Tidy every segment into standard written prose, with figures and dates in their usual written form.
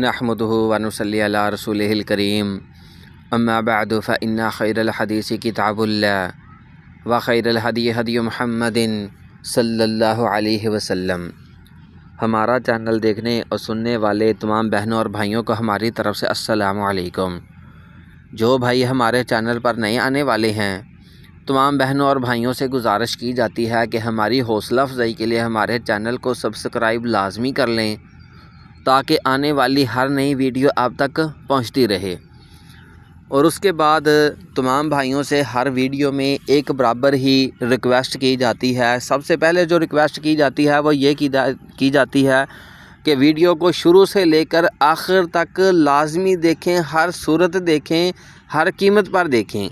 نحمده ونصلي على رسوله الكريم اما بعد فإن خير الحديث كتاب الله وخير الهدي هدي محمد صلی اللہ علیہ وسلم۔ ہمارا چینل دیکھنے اور سننے والے تمام بہنوں اور بھائیوں کو ہماری طرف سے السلام علیکم۔ جو بھائی ہمارے چینل پر نئے آنے والے ہیں، تمام بہنوں اور بھائیوں سے گزارش کی جاتی ہے کہ ہماری حوصلہ افزائی کے لیے ہمارے چینل کو سبسکرائب لازمی کر لیں تاکہ آنے والی ہر نئی ویڈیو آپ تک پہنچتی رہے۔ اور اس کے بعد تمام بھائیوں سے ہر ویڈیو میں ایک برابر ہی ریکویسٹ کی جاتی ہے۔ سب سے پہلے جو ریکویسٹ کی جاتی ہے وہ یہ کی جاتی ہے کہ ویڈیو کو شروع سے لے کر آخر تک لازمی دیکھیں، ہر صورت دیکھیں، ہر قیمت پر دیکھیں،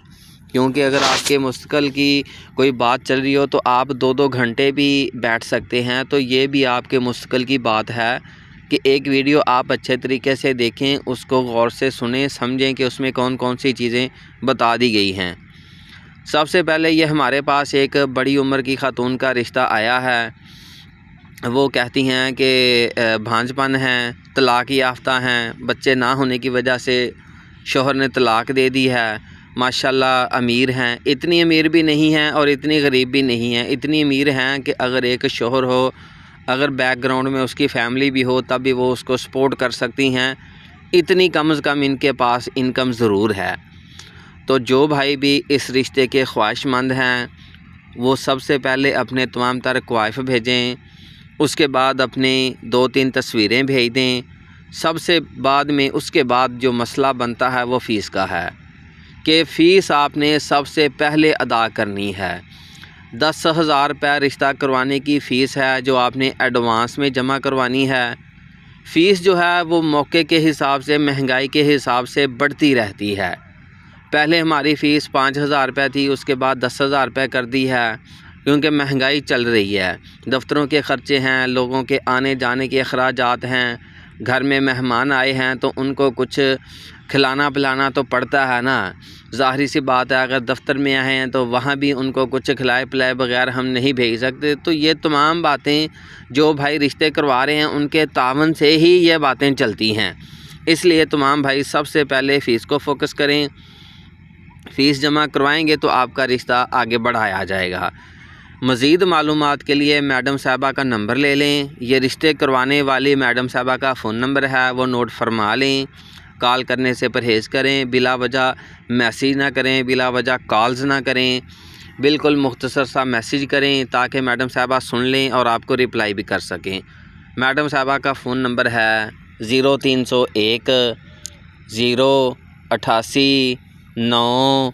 کیونکہ اگر آپ کے مستقل کی کوئی بات چل رہی ہو تو آپ 2 گھنٹے بھی بیٹھ سکتے ہیں۔ تو یہ بھی آپ کے مستقل کی بات ہے کہ ایک ویڈیو آپ اچھے طریقے سے دیکھیں، اس کو غور سے سنیں، سمجھیں کہ اس میں کون کون سی چیزیں بتا دی گئی ہیں۔ سب سے پہلے یہ ہمارے پاس ایک بڑی عمر کی خاتون کا رشتہ آیا ہے۔ وہ کہتی ہیں کہ بھانج پن ہیں، طلاق یافتہ ہیں، بچے نہ ہونے کی وجہ سے شوہر نے طلاق دے دی ہے۔ ماشاءاللہ امیر ہیں، اتنی امیر بھی نہیں ہیں اور اتنی غریب بھی نہیں ہیں، اتنی امیر ہیں کہ اگر ایک شوہر ہو، اگر بیک گراؤنڈ میں اس کی فیملی بھی ہو تب بھی وہ اس کو سپورٹ کر سکتی ہیں، اتنی کم از کم ان کے پاس انکم ضرور ہے۔ تو جو بھائی بھی اس رشتے کے خواہش مند ہیں وہ سب سے پہلے اپنے تمام تر کوائف بھیجیں، اس کے بعد اپنی 2-3 تصویریں بھیج دیں۔ سب سے بعد میں اس کے بعد جو مسئلہ بنتا ہے وہ فیس کا ہے کہ فیس آپ نے سب سے پہلے ادا کرنی ہے۔ 10,000 روپے رشتہ کروانے کی فیس ہے جو آپ نے ایڈوانس میں جمع کروانی ہے۔ فیس جو ہے وہ موقع کے حساب سے، مہنگائی کے حساب سے بڑھتی رہتی ہے۔ پہلے ہماری فیس 5,000 روپے تھی، اس کے بعد 10,000 روپے کر دی ہے، کیونکہ مہنگائی چل رہی ہے، دفتروں کے خرچے ہیں، لوگوں کے آنے جانے کے اخراجات ہیں، گھر میں مہمان آئے ہیں تو ان کو کچھ کھلانا پلانا تو پڑتا ہے نا۔ ظاہری سی بات ہے، اگر دفتر میں آئے ہیں تو وہاں بھی ان کو کچھ کھلائے پلائے بغیر ہم نہیں بھیج سکتے۔ تو یہ تمام باتیں جو بھائی رشتے کروا رہے ہیں ان کے تعاون سے ہی یہ باتیں چلتی ہیں۔ اس لیے تمام بھائی سب سے پہلے فیس کو فوکس کریں، فیس جمع کروائیں گے تو آپ کا رشتہ آگے بڑھایا جائے گا۔ مزید معلومات کے لیے میڈم صاحبہ کا نمبر لے لیں، یہ رشتے کروانے والی میڈم صاحبہ کا فون نمبر ہے، وہ نوٹ فرما لیں۔ کال کرنے سے پرہیز کریں، بلا وجہ میسیج نہ کریں، بلا وجہ کالز نہ کریں، بالکل مختصر سا میسیج کریں تاکہ میڈم صاحبہ سن لیں اور آپ کو رپلائی بھی کر سکیں۔ میڈم صاحبہ کا فون نمبر ہے 0301 088 9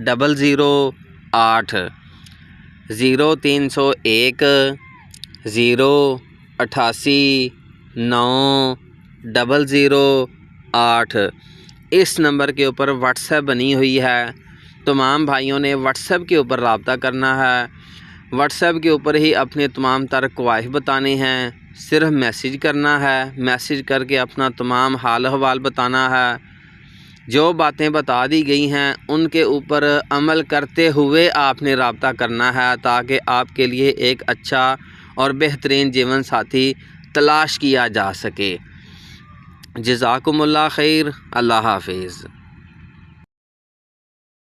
008 0301 088 9 008۔ اس نمبر کے اوپر واٹس ایپ بنی ہوئی ہے، تمام بھائیوں نے واٹس ایپ کے اوپر رابطہ کرنا ہے، واٹس ایپ کے اوپر ہی اپنے تمام تر کوائف بتانے ہیں، صرف میسیج کرنا ہے، میسیج کر کے اپنا تمام حال احوال بتانا ہے۔ جو باتیں بتا دی گئی ہیں ان کے اوپر عمل کرتے ہوئے آپ نے رابطہ کرنا ہے تاکہ آپ کے لیے ایک اچھا اور بہترین جیون ساتھی تلاش کیا جا سکے۔ جزاکم اللہ خیر، اللہ حافظ۔